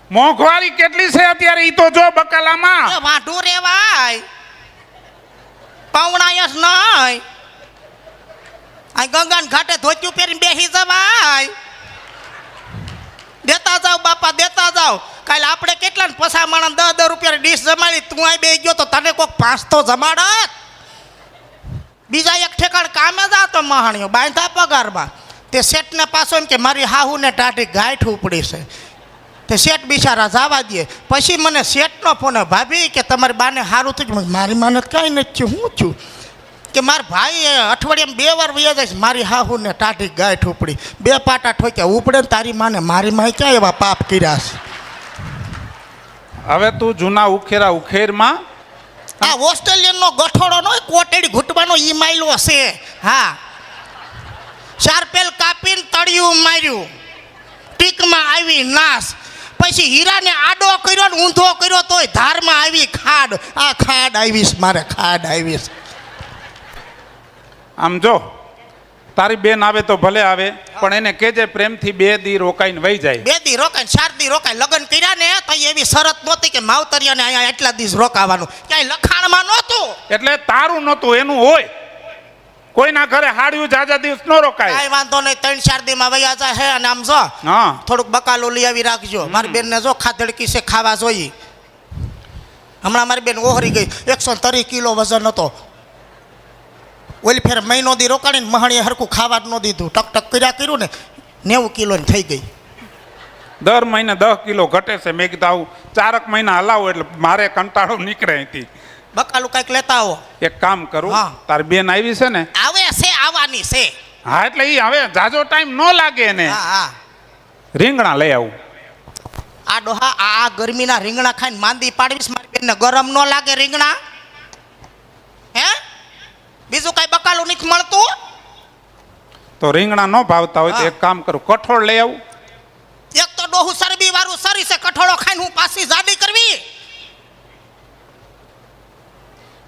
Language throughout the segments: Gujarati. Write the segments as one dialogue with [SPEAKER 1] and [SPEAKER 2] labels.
[SPEAKER 1] મોંઘવારી કેટલી છે અત્યારે ઈ તો જો બકાલામાં.
[SPEAKER 2] એ વાઢું રેવાય પવણાય જ નહીં. આ ગંગાન ઘાટે ધોતિયું પહેરીને બેસી જવાય. દેતા જાવ બાપા દેતા જાવ. કાલે આપણે કેટલા ને પસા માણસ 10 રૂપિયા ડીશ જમાડી. તું આ બે ગયો તો તને કોક 5 તો જમાડત. બીજા એક ઠેકાણ કામે જાતો મહાણીઓ બાંધા પગારમાં. તે શેઠને પાછો એમ કે મારી હાહુને ટાઢી ગાંઠ ઉપડી છે. તે શેઠ બિચારા જવા દે. પછી મને શેઠનો ફોન ભાભી કે તમારી બાને સારું થયું. મારી માને કાંઈ નથી થયું. હું છું કે મારા ભાઈ અઠવાડિયામાં 2 વાર વયા જાય. મારી હાહુને ટાઢી ગાંઠ ઉપડી. 2 પાટા ઠોક્યા ઉપડે ને તારી માને મારી માએ ક્યાં એવા પાપ કર્યા છે.
[SPEAKER 1] હવે તું જૂના ઉખેરા ઉખેરમાં
[SPEAKER 2] આ ઓસ્ટ્રેલિયનનો ગઠોડો નો કોટેડી ઘૂંટવાનો ઈ માયલો છે. હા શાર્પેલ કાપીને તળિયું માર્યું. ટીકમાં આવી નાશ. પછી હીરાને આડો કર્યો ને ઊંધો કર્યો તોય ધારમાં આવી ખાડ. આ ખાડ આવીશ મારે ખાડ આવીશ.
[SPEAKER 1] આમ જો તારી બેન આવે તો ભલે આવે પણ એને કહેજે પ્રેમથી 2 દી રોકાઈને વહી જાય.
[SPEAKER 2] 2 દી રોકાય 4 દી રોકાય. લગ્ન કર્યા ને તો એવી શરત નહોતી કે માવતરિયાને અહીંયા એટલા દિવસ રોકાવાનું. ક્યાંય લખાણમાં નહોતું.
[SPEAKER 1] એટલે તારું નહોતું એનું હોય. કોઈના ઘરે હાડ્યું જાજા દિવસ ન રોકાય.
[SPEAKER 2] કાંઈ વાંધો નહીં 3-4 દીમાં વયા જાય હે. અને આમ જો
[SPEAKER 1] હા
[SPEAKER 2] થોડુંક બકાલું લઈ આવી રાખજો. મારી બેનને જો ખાધડકી છે ખાવા જોઈએ. હમણાં મારી બેન ઓહરી ગઈ. 130 કિલો વજન હતો. ઓલી ફેર મહિનો દી રોકાણીને મહાણીએ હરખું ખાવા જ ન દીધું. ટક કર્યું ને 90 કિલોની થઈ ગઈ.
[SPEAKER 1] દર મહિને 10 કિલો ઘટે છે. મેં કીધું આવું 4 મહિના હલાવો એટલે મારે કંટાળો નીકળે અહીંથી.
[SPEAKER 2] બકાલું કંઈક લેતા આવો.
[SPEAKER 1] એક કામ કરું
[SPEAKER 2] હા.
[SPEAKER 1] તારી બેન આવી છે ને.
[SPEAKER 2] આવે છે આવવાની છે.
[SPEAKER 1] હા એટલે ઈ હવે જાજો ટાઈમ ન લાગે ને.
[SPEAKER 2] હા હા
[SPEAKER 1] રીંગણા લઈ આવું.
[SPEAKER 2] આ ડોહા આ ગરમીના રીંગણા ખાઈને માંદી પાડવીશ. મારી બેનને ગરમ ન લાગે રીંગણા. હે બીજું કઈ બકાલું નથી મળતું.
[SPEAKER 1] તો રીંગણા ન ભાવતા હોય તો
[SPEAKER 2] હા.
[SPEAKER 1] એક કામ કરું કઠોળ લઈ આવું.
[SPEAKER 2] એક તો ડોહું સરબી વાળું સરી છે. કઠોળો ખાઈને હું પાછી જાડી કરવી.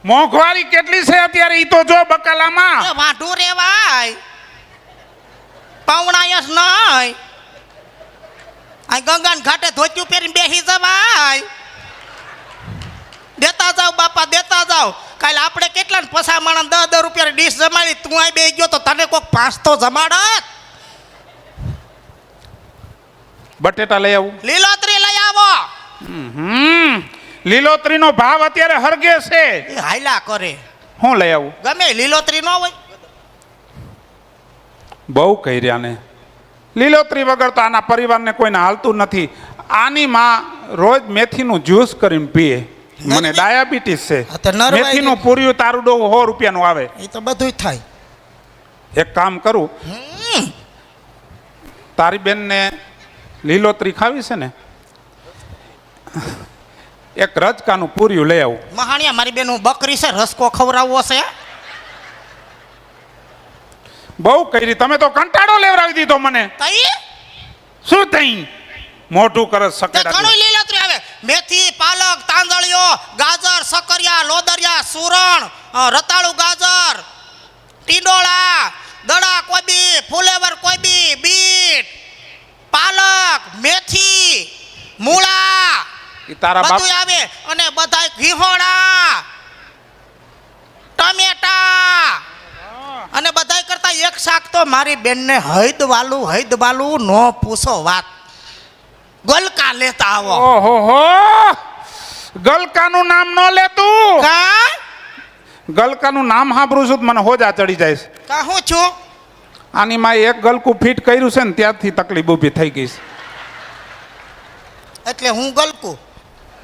[SPEAKER 1] મોંઘવારી કેટલી છે અત્યારે ઈ તો જો બકાલામાં.
[SPEAKER 2] એ વાઢું રેવાય પવણાય જ નહીં. આ ગંગાન ઘાટે ધોતિયું પહેરીને બેસી જવાય. દેતા જાવ બાપા દેતા જાવ. કાલે આપણે કેટલા ને પસા માણસ 10 રૂપિયા ડીશ જમાડી. તું આ બે ગયો તો તને કોક 5 તો જમાડત.
[SPEAKER 1] બટેટા લઈ આવું.
[SPEAKER 2] લીલોતરી લઈ આવો.
[SPEAKER 1] લીલોતરીનો ભાવ અત્યારે હરગે છે.
[SPEAKER 2] એ હાયલા કરે.
[SPEAKER 1] હું લઈ આવું.
[SPEAKER 2] ગમે લીલોતરી ન હોય.
[SPEAKER 1] બહુ કર્યા ને. લીલોતરી વગર તો આના પરિવારને કોઈને હાલતું નથી. આની માં રોજ મેથીનું જ્યુસ કરીને પીએ. મને ડાયાબિટીસ છે.
[SPEAKER 2] હા તો નરવાઈ
[SPEAKER 1] મેથીનું પૂર્યું તારું ડો 100 રૂપિયાનું આવે.
[SPEAKER 2] એ તો બધું થાય.
[SPEAKER 1] એક કામ કરું તારી બેનને લીલોતરી ખાવી છે ને એક રજકાનું પૂર્યું લઈ આવું.
[SPEAKER 2] મહાણિયા મારી બેન હું બકરી છે રસકો ખવડાવવો છે.
[SPEAKER 1] બહુ કરી તમે તો કંટાળો લેવડાવી દીધો મને.
[SPEAKER 2] તઈ
[SPEAKER 1] શું થઈ મોઢું કરે
[SPEAKER 2] તે
[SPEAKER 1] સકેડા.
[SPEAKER 2] ઘણું લીલોતરી આવે. મેથી પાલક તાંદળિયો ગાજર સકરિયા લોદરિયા સુરણ રતાળુ ગાજર ટીંડોળા દડા કોબી ફુલેવર કોબી બીટ પાલક મેથી મૂળા
[SPEAKER 1] ઈ તારા બાપ
[SPEAKER 2] બધું આવે. અને બધાય ઘીહોડા ટમેટા અને બધાય કરતા એક શાક તો મારી બેનને હૈદવાલું નો પૂછો વાત. ગલકા લેતા આવો.
[SPEAKER 1] ઓહો ગલકાનું નામ ન લેતું.
[SPEAKER 2] કા
[SPEAKER 1] ગલકાનું નામ સાંભળું છું મને હોજા ચડી જાય છે.
[SPEAKER 2] કા હું છું.
[SPEAKER 1] આની માં એક ગલકું ફિટ કર્યું છે ને ત્યારથી તકલીફ ઊભી થઈ ગઈ છે.
[SPEAKER 2] એટલે હું ગલકું.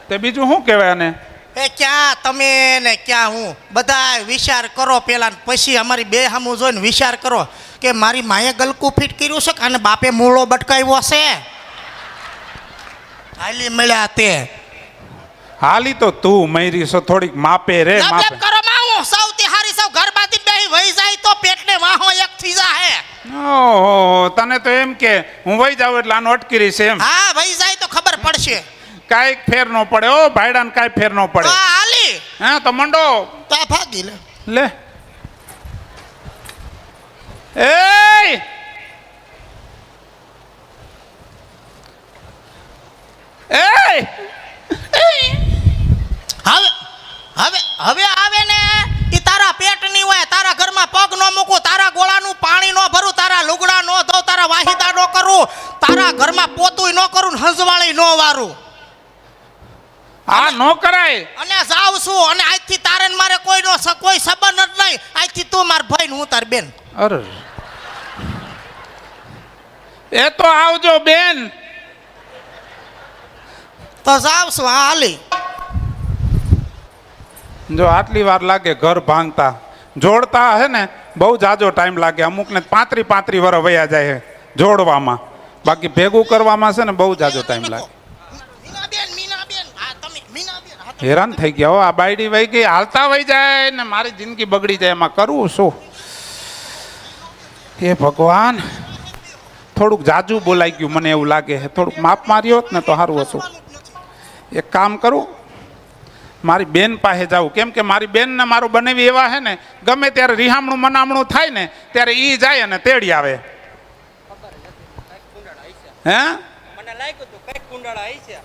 [SPEAKER 1] તે બીજું શું કહેવાય આને.
[SPEAKER 2] એ ક્યાં તમે ને ક્યાં હું. બધા વિચાર કરો પેલા પછી અમારી બે સામું જોઈને વિચાર કરો કે મારી માએ ગલકું ફિટ કર્યું છે કે અને બાપે મૂળો બટકાવ્યો છે. હાલી મળ્યા તે
[SPEAKER 1] હાલી તો તું મયરી છો થોડીક માપે રે માપે.
[SPEAKER 2] કરો માં હું સૌથી હારી સૌ ઘર બાથી બેહી વહી જાય તો પેટને વાહો એક થઈ જાહે.
[SPEAKER 1] ઓહો તને તો એમ કે હું વહી જાઉં એટલે આનો અટકી રહી છે એમ.
[SPEAKER 2] હા વહી જાય તો ખબર પડશે.
[SPEAKER 1] કાંઈક ફેર ન પડે ઓ ભાઈડાને કાંઈ ફેર ન પડે.
[SPEAKER 2] હાલી
[SPEAKER 1] હા તો મંડો
[SPEAKER 2] તો ભાગી
[SPEAKER 1] લે. એ એ
[SPEAKER 2] હવે હવે આવે ને એ તારા પેટની હોય, તારા ઘરમાં પગ ન મૂકું, તારા ગોળાનું પાણી ન ભરું, તારા લુગડા ન ધોઉં, તારા વાહિદા ન કરું, તારા ઘરમાં પોતુંય ન કરું, હંસવાળી ન વારું.
[SPEAKER 1] આ નો કરાય.
[SPEAKER 2] અને જાવ છું અને આજથી તારે ને મારે કોઈ સંબંધ જ નહીં. આજથી તું માર ભાઈ ને હું તાર બેન.
[SPEAKER 1] અરે એ તો આવજો બેન.
[SPEAKER 2] તો જાવ છું. હા હાલી.
[SPEAKER 1] જો આટલી વાર લાગે ઘર ભાંગતા, જોડતા હે ને બહુ જાજો ટાઈમ લાગે. અમુકને 35 વર્ષ વયા જાય છે જોડવામાં, બાકી ભેગું કરવામાં છે ને બહુ જાજો ટાઈમ લાગે.
[SPEAKER 2] મીનાબેન, હા તમે મીનાબેન, હા તમે.
[SPEAKER 1] હેરાન થઈ ગયા હો, આ બાયડી વહી ગઈ, હાલતા વહી જાય ને મારી જિંદગી બગડી જાય. એમાં કરવું શું? હે ભગવાન, થોડુંક જાજુ બોલાઈ ગયું મને એવું લાગે છે. થોડુંક માપ માર્યો હોત ને તો સારું હતું. એક કામ કરું, મારી બેન પાસે જાઉં, કેમ કે મારી બેન ને મારું બનેવી એવા છે ને, ગમે ત્યારે રિહામણું મનામણું થાય ને ત્યારે ઈ જાય અને તેડી આવે. હે
[SPEAKER 3] મને લાગ્યું તું કઈક કુંડાળા આવી છે.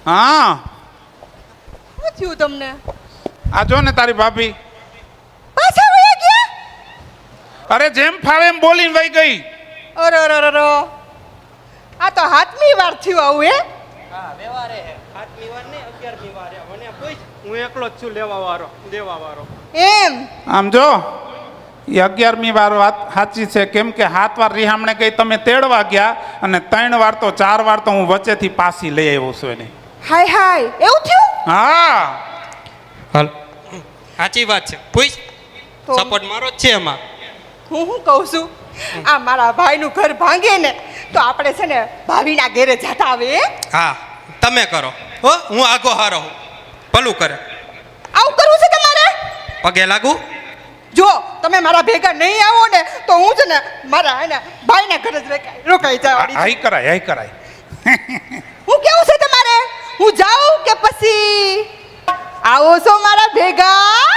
[SPEAKER 1] હા,
[SPEAKER 4] શું થયું તમને?
[SPEAKER 1] આ જો ને તારી ભાભી.
[SPEAKER 4] પાછા વયા ગયા?
[SPEAKER 1] અરે જેમ ફાવે એમ બોલીને વહી ગઈ.
[SPEAKER 4] અરે અરે અરે, આ તો હાથમી વાર થયું આવું હે?
[SPEAKER 3] હા વ્યવહારે હે. 8મી વાર નહીં 11મી વાર હે. મને પૂછ, હું એકલો જ છું લેવા વાળો દેવા વાળો.
[SPEAKER 4] એમ?
[SPEAKER 1] આમ જો, એ 11મી વાર વાત સાચી છે, કેમ કે 7 વાર રિહામણે ગઈ તમે તેડવા ગયા અને 3 વાર તો 4 વાર તો હું વચ્ચેથી પાછી લઈ આવ્યો છું એને.
[SPEAKER 4] હાય હાય, એવું થયું?
[SPEAKER 1] હા,
[SPEAKER 3] હાલ સાચી વાત છે. પૂછ,
[SPEAKER 4] તો
[SPEAKER 3] સપોર્ટ મારો જ છે એમાં.
[SPEAKER 4] હું કહું છું, આ મારા ભાઈનું ઘર ભાંગે ને તો આપણે છે ને ભાભીના ઘરે જતા આવે હે?
[SPEAKER 3] હા તમે કરો હો, હું આગો હારો હું. ભલું કરે.
[SPEAKER 4] આવું કરવું છે તમારે?
[SPEAKER 3] પગે લાગુ.
[SPEAKER 4] જો તમે મારા ભેગા નહીં આવો ને તો હું છે ને મારા એના ભાઈના ઘરે જ રોકાઈ જવાની.
[SPEAKER 1] હાઈ કરાય, હાઈ કરાય.
[SPEAKER 4] હું કેવું છે તમારે? હું જાઉં કે પછી આવો છો મારા ભેગા?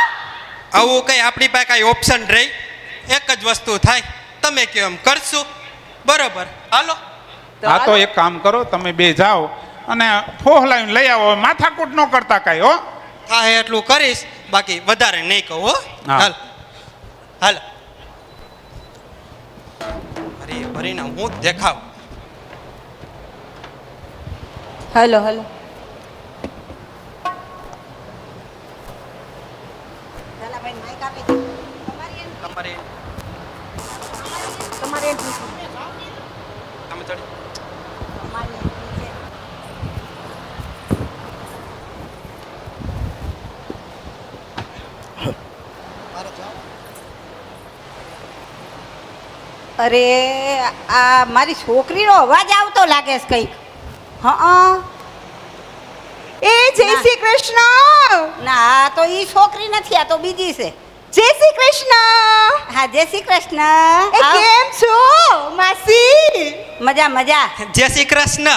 [SPEAKER 3] આવું કઈ આપણી પાસે કઈ ઓપ્શન રહી? એક જ વસ્તુ થાય, તમે કહો એમ કરશું. બરોબર હાલો.
[SPEAKER 1] હા તો એક કામ કરો, તમે બે જાઓ અને ફોહલાવીને લઈ આવો. માથાકૂટ ન કરતા કાંઈ હો.
[SPEAKER 3] હા એટલું કરીશ, બાકી વધારે નહીં કહું હો.
[SPEAKER 1] હા.
[SPEAKER 3] હાલ હાલ. અરે ભરીને હું જ દેખાવ.
[SPEAKER 4] Hello hello.
[SPEAKER 3] તમારે
[SPEAKER 4] તમારે
[SPEAKER 3] તમે થોડી
[SPEAKER 5] અરે આ મારી છોકરીનો અવાજ આવતો લાગે છે કંઈક. હા
[SPEAKER 4] એ જય
[SPEAKER 5] ના.
[SPEAKER 4] શ્રી કૃષ્ણ.
[SPEAKER 5] ના આ તો ઈ છોકરી નથી, આ તો બીજી છે.
[SPEAKER 4] જય શ્રી કૃષ્ણ.
[SPEAKER 5] હા જય શ્રી કૃષ્ણ.
[SPEAKER 4] એ
[SPEAKER 5] આવ.
[SPEAKER 4] કેમ છો માસી?
[SPEAKER 5] મજા મજા.
[SPEAKER 3] જય શ્રી કૃષ્ણ.